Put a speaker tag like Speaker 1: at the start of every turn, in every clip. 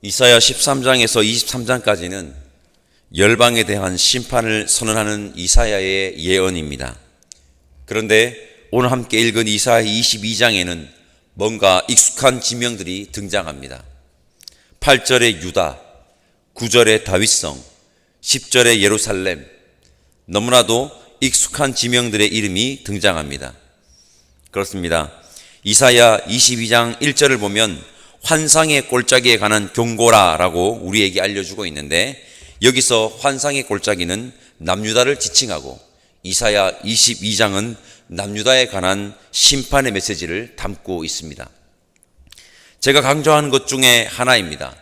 Speaker 1: 이사야 13장에서 23장까지는 열방에 대한 심판을 선언하는 이사야의 예언입니다. 그런데 오늘 함께 읽은 이사야 22장에는 뭔가 익숙한 지명들이 등장합니다. 8절의 유다, 9절의 다윗성, 10절의 예루살렘, 너무나도 익숙한 지명들의 이름이 등장합니다. 그렇습니다. 이사야 22장 1절을 보면 환상의 골짜기에 관한 경고라라고 우리에게 알려주고 있는데, 여기서 환상의 골짜기는 남유다를 지칭하고 이사야 22장은 남유다에 관한 심판의 메시지를 담고 있습니다. 제가 강조하는 것 중에 하나입니다.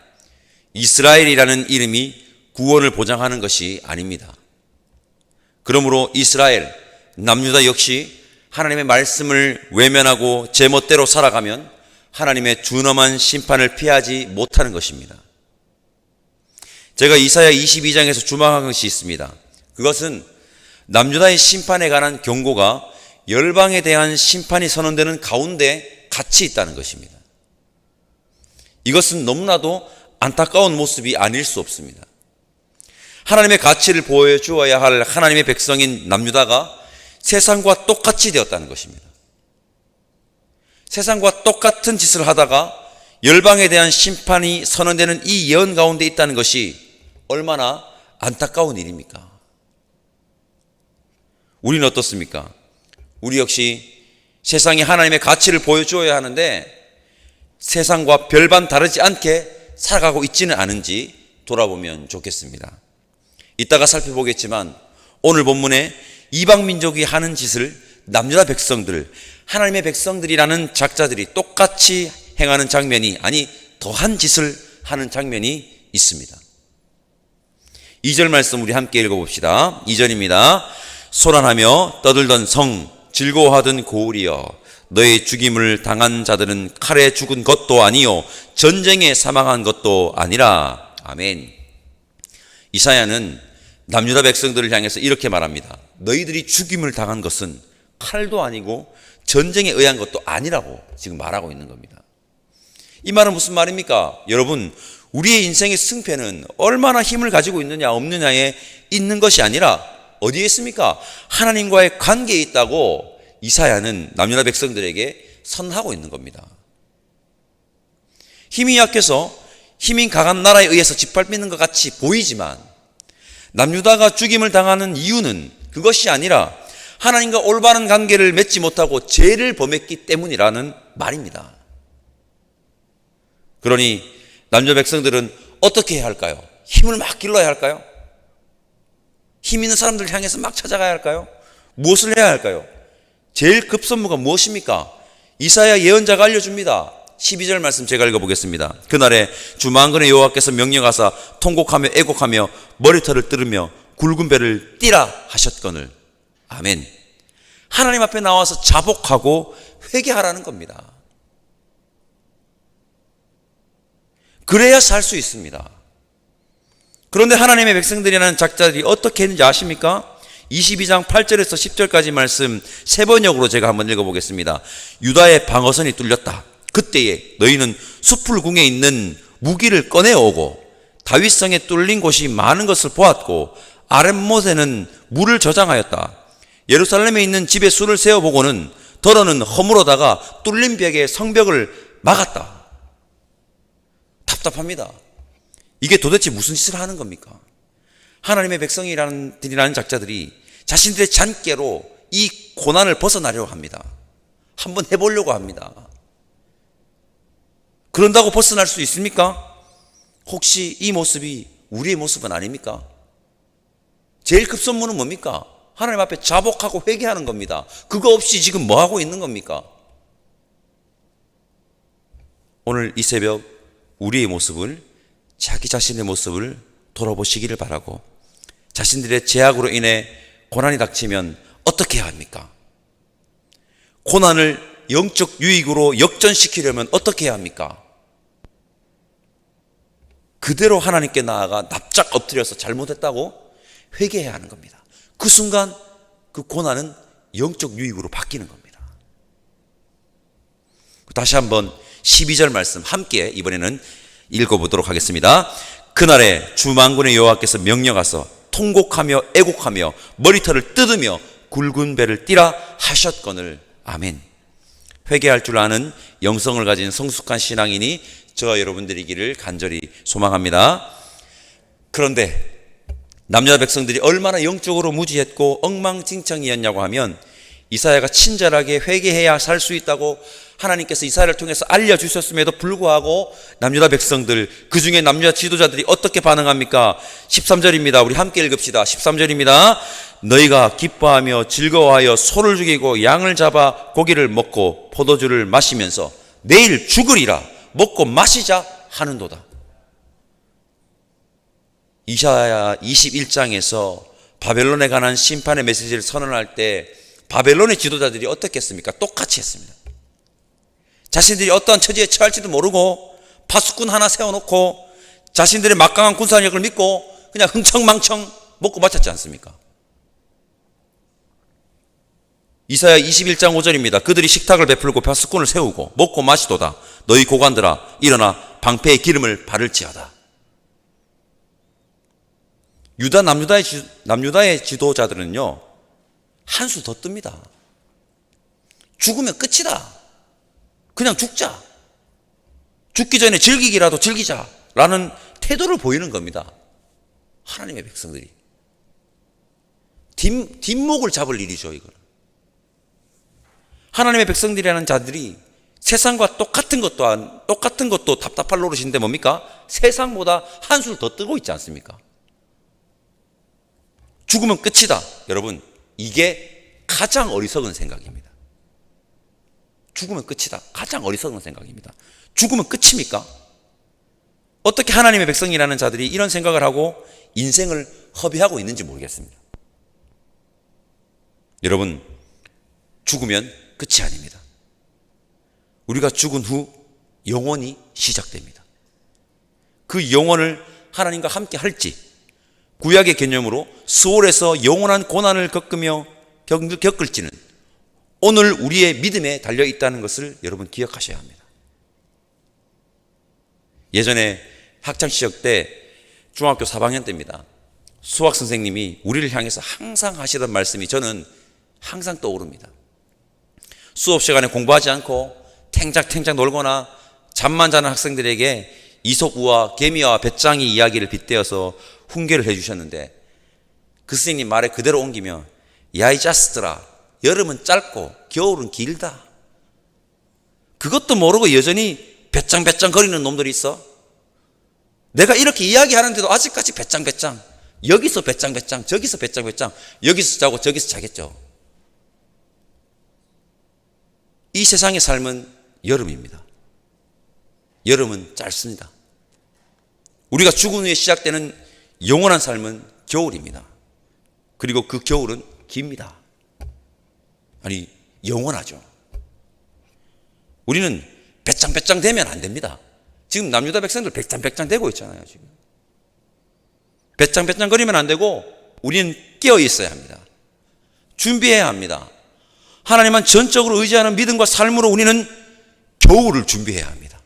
Speaker 1: 이스라엘이라는 이름이 구원을 보장하는 것이 아닙니다. 그러므로 이스라엘, 남유다 역시 하나님의 말씀을 외면하고 제멋대로 살아가면 하나님의 준엄한 심판을 피하지 못하는 것입니다. 제가 이사야 22장에서 주목한 것이 있습니다. 그것은 남유다의 심판에 관한 경고가 열방에 대한 심판이 선언되는 가운데 같이 있다는 것입니다. 이것은 너무나도 안타까운 모습이 아닐 수 없습니다. 하나님의 가치를 보여주어야 할 하나님의 백성인 남유다가 세상과 똑같이 되었다는 것입니다. 세상과 똑같은 짓을 하다가 열방에 대한 심판이 선언되는 이 예언 가운데 있다는 것이 얼마나 안타까운 일입니까? 우리는 어떻습니까? 우리 역시 세상에 하나님의 가치를 보여주어야 하는데 세상과 별반 다르지 않게 살아가고 있지는 않은지 돌아보면 좋겠습니다. 이따가 살펴보겠지만 오늘 본문에 이방민족이 하는 짓을 남유다 백성들, 하나님의 백성들이라는 작자들이 똑같이 행하는 장면이, 아니 더한 짓을 하는 장면이 있습니다. 2절 말씀 우리 함께 읽어봅시다. 2절입니다. 소란하며 떠들던 성, 즐거워하던 고울이여, 너의 죽임을 당한 자들은 칼에 죽은 것도 아니요 전쟁에 사망한 것도 아니라. 아멘. 이사야는 남유다 백성들을 향해서 이렇게 말합니다. 너희들이 죽임을 당한 것은 칼도 아니고 전쟁에 의한 것도 아니라고 지금 말하고 있는 겁니다. 이 말은 무슨 말입니까? 여러분, 우리의 인생의 승패는 얼마나 힘을 가지고 있느냐 없느냐에 있는 것이 아니라 어디에 있습니까? 하나님과의 관계에 있다고 이사야는 남유다 백성들에게 선하고 있는 겁니다. 힘이 약해서 힘이 강한 나라에 의해서 짓밟히는 것 같이 보이지만 남유다가 죽임을 당하는 이유는 그것이 아니라 하나님과 올바른 관계를 맺지 못하고 죄를 범했기 때문이라는 말입니다. 그러니 남유다 백성들은 어떻게 해야 할까요? 힘을 막 길러야 할까요? 힘 있는 사람들을 향해서 막 찾아가야 할까요? 무엇을 해야 할까요? 제일 급선무가 무엇입니까? 이사야 예언자가 알려줍니다. 12절 말씀 제가 읽어보겠습니다. 그날에 주만군의 여호와께서 명령하사 통곡하며 애곡하며 머리털을 뜯으며 굵은 배를 띠라 하셨거늘. 아멘. 하나님 앞에 나와서 자복하고 회개하라는 겁니다. 그래야 살 수 있습니다. 그런데 하나님의 백성들이라는 작자들이 어떻게 했는지 아십니까? 22장 8절에서 10절까지 말씀 세 번역으로 제가 한번 읽어보겠습니다. 유다의 방어선이 뚫렸다. 그때에 너희는 수풀궁에 있는 무기를 꺼내오고 다윗성에 뚫린 곳이 많은 것을 보았고 아랫못에는 물을 저장하였다. 예루살렘에 있는 집에 수를 세워보고는 더러는 허물어다가 뚫린 벽에 성벽을 막았다. 답답합니다. 이게 도대체 무슨 짓을 하는 겁니까? 하나님의 백성이라는 작자들이 자신들의 잔꾀로 이 고난을 벗어나려고 합니다. 한번 해보려고 합니다. 그런다고 벗어날 수 있습니까? 혹시 이 모습이 우리의 모습은 아닙니까? 제일 급선무는 뭡니까? 하나님 앞에 자복하고 회개하는 겁니다. 그거 없이 지금 뭐 하고 있는 겁니까? 오늘 이 새벽 우리의 모습을, 자기 자신의 모습을 돌아보시기를 바라고, 자신들의 죄악으로 인해 고난이 닥치면 어떻게 해야 합니까? 고난을 영적 유익으로 역전시키려면 어떻게 해야 합니까? 그대로 하나님께 나아가 납작 엎드려서 잘못했다고 회개해야 하는 겁니다. 그 순간 그 고난은 영적 유익으로 바뀌는 겁니다. 다시 한번 12절 말씀 함께 이번에는 읽어보도록 하겠습니다. 그날에 주 만군의 여호와께서 명령하사 통곡하며 애곡하며 머리털을 뜯으며 굵은 배를 띠라 하셨거늘. 아멘. 회개할 줄 아는 영성을 가진 성숙한 신앙인이 저와 여러분들이기를 간절히 소망합니다. 그런데 남유다 백성들이 얼마나 영적으로 무지했고 엉망진창이었냐고 하면, 이사야가 친절하게 회개해야 살 수 있다고 하나님께서 이사야를 통해서 알려주셨음에도 불구하고 남유다 백성들, 그 중에 남유다 지도자들이 어떻게 반응합니까? 13절입니다. 우리 함께 읽읍시다. 13절입니다. 너희가 기뻐하며 즐거워하여 소를 죽이고 양을 잡아 고기를 먹고 포도주를 마시면서 내일 죽으리라 먹고 마시자 하는도다. 이사야 21장에서 바벨론에 관한 심판의 메시지를 선언할 때 바벨론의 지도자들이 어떻게 했습니까? 똑같이 했습니다. 자신들이 어떠한 처지에 처할지도 모르고 파수꾼 하나 세워놓고 자신들의 막강한 군사력을 믿고 그냥 흥청망청 먹고 마쳤지 않습니까? 이사야 21장 5절입니다. 그들이 식탁을 베풀고 파수꾼을 세우고 먹고 마시도다. 너희 고관들아 일어나 방패의 기름을 바를지어다. 남유다의 지도자들은요, 한수 더 뜹니다. 죽으면 끝이다. 그냥 죽자. 죽기 전에 즐기기라도 즐기자라는 태도를 보이는 겁니다. 하나님의 백성들이. 뒷목을 잡을 일이죠, 이거는. 하나님의 백성들이라는 자들이 세상과 똑같은 것도 답답할 노릇인데 뭡니까? 세상보다 한술 더 뜨고 있지 않습니까? 죽으면 끝이다. 여러분, 이게 가장 어리석은 생각입니다. 죽으면 끝이다. 가장 어리석은 생각입니다. 죽으면 끝입니까? 어떻게 하나님의 백성이라는 자들이 이런 생각을 하고 인생을 허비하고 있는지 모르겠습니다. 여러분, 죽으면 끝이 아닙니다. 우리가 죽은 후 영원이 시작됩니다. 그 영원을 하나님과 함께 할지, 구약의 개념으로 수월에서 영원한 고난을 겪을지는 오늘 우리의 믿음에 달려 있다는 것을 여러분 기억하셔야 합니다. 예전에 학창시절 때 중학교 4학년 때입니다. 수학 선생님이 우리를 향해서 항상 하시던 말씀이 저는 항상 떠오릅니다. 수업 시간에 공부하지 않고 탱작탱작 놀거나 잠만 자는 학생들에게 이솝우와 개미와 배짱이 이야기를 빗대어서 훈계를 해주셨는데, 그 선생님 말에 그대로 옮기며 야 이 자스들아, 여름은 짧고 겨울은 길다. 그것도 모르고 여전히 배짱배짱 거리는 놈들이 있어. 내가 이렇게 이야기하는데도 아직까지 배짱배짱, 여기서 배짱배짱, 저기서 배짱배짱, 여기서 자고 저기서 자겠죠. 이 세상의 삶은 여름입니다. 여름은 짧습니다. 우리가 죽은 후에 시작되는 영원한 삶은 겨울입니다. 그리고 그 겨울은 깁니다. 아니, 영원하죠. 우리는 배짱배짱 되면 안 됩니다. 지금 남유다 백성들 배짱배짱 되고 있잖아요. 지금 배짱배짱 거리면 안 되고 우리는 깨어 있어야 합니다. 준비해야 합니다. 하나님만 전적으로 의지하는 믿음과 삶으로 우리는 겨울을 준비해야 합니다.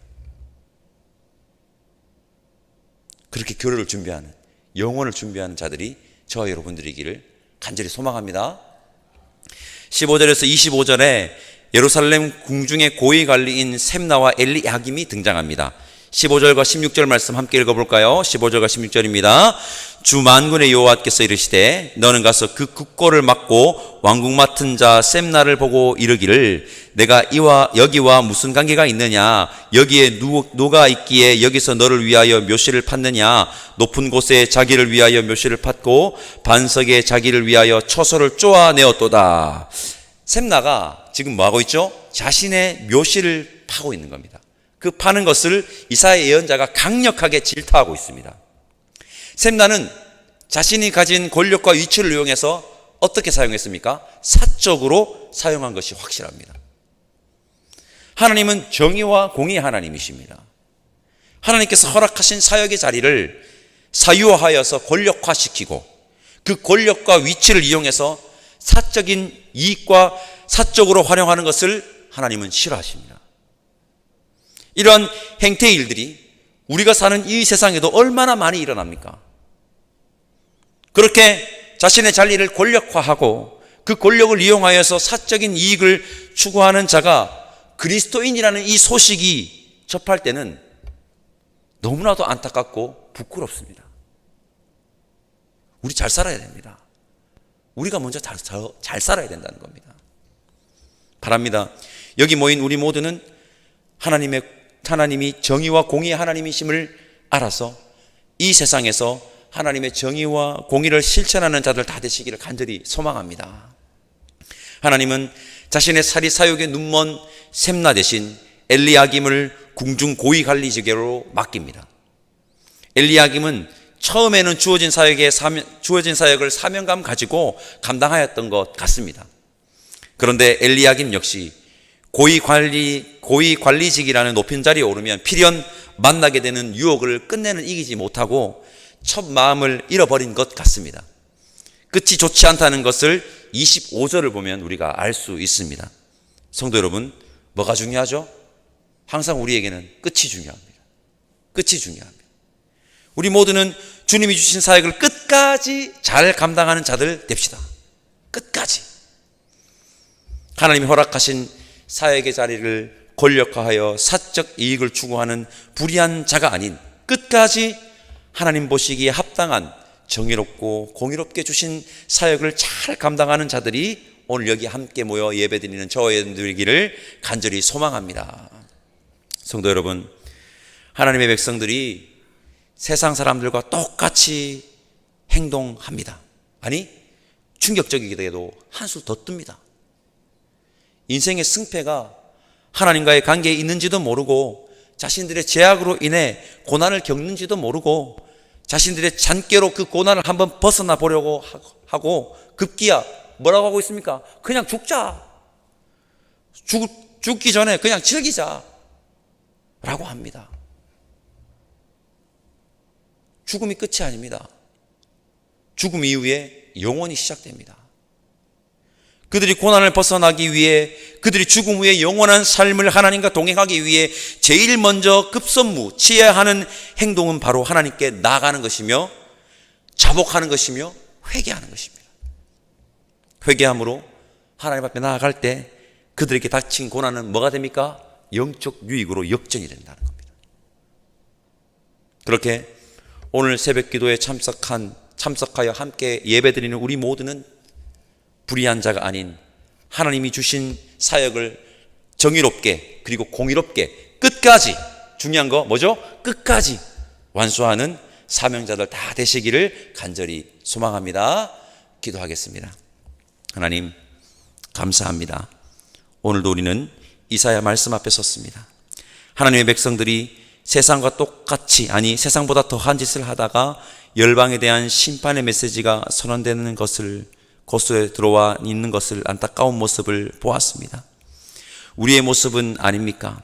Speaker 1: 그렇게 겨울을 준비하는, 영원을 준비하는 자들이 저와 여러분들이기를 간절히 소망합니다. 15절에서 25절에 예루살렘 궁중의 고위 관리인 셈나와 엘리야김이 등장합니다. 15절과 16절 말씀 함께 읽어볼까요? 15절과 16절입니다. 주 만군의 여호와께서 이르시되 너는 가서 그 국고를 맡고 왕궁 맡은 자 셈나를 보고 이르기를 내가 여기와 무슨 관계가 있느냐? 여기에 누가 있기에 여기서 너를 위하여 묘실을 팠느냐? 높은 곳에 자기를 위하여 묘실을 팠고 반석에 자기를 위하여 처소를 쪼아내었도다. 셈나가 지금 뭐하고 있죠? 자신의 묘실을 파고 있는 겁니다. 그 파는 것을 이사야 예언자가 강력하게 질타하고 있습니다. 셈나는 자신이 가진 권력과 위치를 이용해서 어떻게 사용했습니까? 사적으로 사용한 것이 확실합니다. 하나님은 정의와 공의의 하나님이십니다. 하나님께서 허락하신 사역의 자리를 사유화하여서 권력화시키고 그 권력과 위치를 이용해서 사적인 이익과 사적으로 활용하는 것을 하나님은 싫어하십니다. 이러한 행태의 일들이 우리가 사는 이 세상에도 얼마나 많이 일어납니까? 그렇게 자신의 자리를 권력화하고 그 권력을 이용하여서 사적인 이익을 추구하는 자가 그리스도인이라는 이 소식이 접할 때는 너무나도 안타깝고 부끄럽습니다. 우리 잘 살아야 됩니다. 우리가 먼저 잘 살아야 된다는 겁니다. 바랍니다. 여기 모인 우리 모두는 하나님이 정의와 공의의 하나님이심을 알아서 이 세상에서 하나님의 정의와 공의를 실천하는 자들 다 되시기를 간절히 소망합니다. 하나님은 자신의 사리사욕의 눈먼 셈나 대신 엘리야김을 궁중 고위관리직으로 맡깁니다. 엘리야김은 처음에는 주어진 사역을 사명감 가지고 감당하였던 것 같습니다. 그런데 엘리야김 역시 고위관리직이라는 높은 자리에 오르면 필연 만나게 되는 유혹을 끝내는 이기지 못하고 첫 마음을 잃어버린 것 같습니다. 끝이 좋지 않다는 것을 25절을 보면 우리가 알 수 있습니다. 성도 여러분, 뭐가 중요하죠? 항상 우리에게는 끝이 중요합니다. 끝이 중요합니다. 우리 모두는 주님이 주신 사역을 끝까지 잘 감당하는 자들 됩시다. 끝까지. 하나님이 허락하신 사역의 자리를 권력화하여 사적 이익을 추구하는 불의한 자가 아닌 끝까지 하나님 보시기에 합당한 정의롭고 공의롭게 주신 사역을 잘 감당하는 자들이 오늘 여기 함께 모여 예배드리는 저희들이기를 간절히 소망합니다. 성도 여러분, 하나님의 백성들이 세상 사람들과 똑같이 행동합니다. 아니, 충격적이게도 한술 더 뜹니다. 인생의 승패가 하나님과의 관계에 있는지도 모르고 자신들의 죄악으로 인해 고난을 겪는지도 모르고 자신들의 잔꾀로 그 고난을 한번 벗어나 보려고 하고 급기야 뭐라고 하고 있습니까? 그냥 죽자. 죽기 전에 그냥 즐기자 라고 합니다. 죽음이 끝이 아닙니다. 죽음 이후에 영원이 시작됩니다. 그들이 고난을 벗어나기 위해, 그들이 죽음 후에 영원한 삶을 하나님과 동행하기 위해 제일 먼저 급선무 취해야 하는 행동은 바로 하나님께 나아가는 것이며 자복하는 것이며 회개하는 것입니다. 회개함으로 하나님 앞에 나아갈 때 그들에게 닥친 고난은 뭐가 됩니까? 영적 유익으로 역전이 된다는 겁니다. 그렇게 오늘 새벽 기도에 참석하여 함께 예배드리는 우리 모두는 불의한 자가 아닌 하나님이 주신 사역을 정의롭게 그리고 공의롭게 끝까지, 중요한 거 뭐죠? 끝까지 완수하는 사명자들 다 되시기를 간절히 소망합니다. 기도하겠습니다. 하나님 감사합니다. 오늘도 우리는 이사야 말씀 앞에 섰습니다. 하나님의 백성들이 세상과 똑같이, 아니 세상보다 더한 짓을 하다가 열방에 대한 심판의 메시지가 선언되는 것을, 고소에 들어와 있는 것을 안타까운 모습을 보았습니다. 우리의 모습은 아닙니까?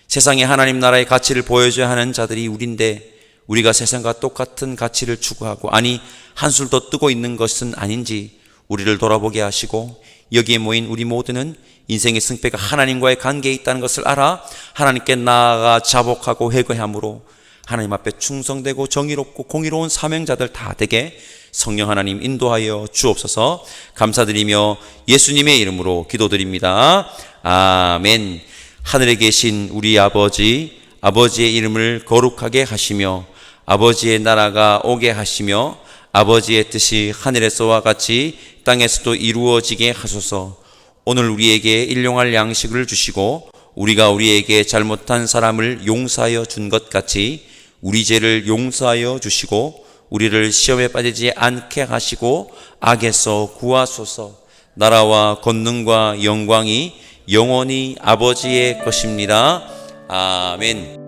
Speaker 1: 세상에 하나님 나라의 가치를 보여줘야 하는 자들이 우리인데 우리가 세상과 똑같은 가치를 추구하고, 아니 한술 더 뜨고 있는 것은 아닌지 우리를 돌아보게 하시고, 여기에 모인 우리 모두는 인생의 승패가 하나님과의 관계에 있다는 것을 알아 하나님께 나아가 자복하고 회개함으로 하나님 앞에 충성되고 정의롭고 공의로운 사명자들 다 되게 성령 하나님 인도하여 주옵소서. 감사드리며 예수님의 이름으로 기도드립니다. 아멘. 하늘에 계신 우리 아버지, 아버지의 이름을 거룩하게 하시며 아버지의 나라가 오게 하시며 아버지의 뜻이 하늘에서와 같이 땅에서도 이루어지게 하소서. 오늘 우리에게 일용할 양식을 주시고 우리가 우리에게 잘못한 사람을 용서하여 준 것 같이 우리 죄를 용서하여 주시고 우리를 시험에 빠지지 않게 하시고 악에서 구하소서. 나라와 권능과 영광이 영원히 아버지의 것입니다. 아멘.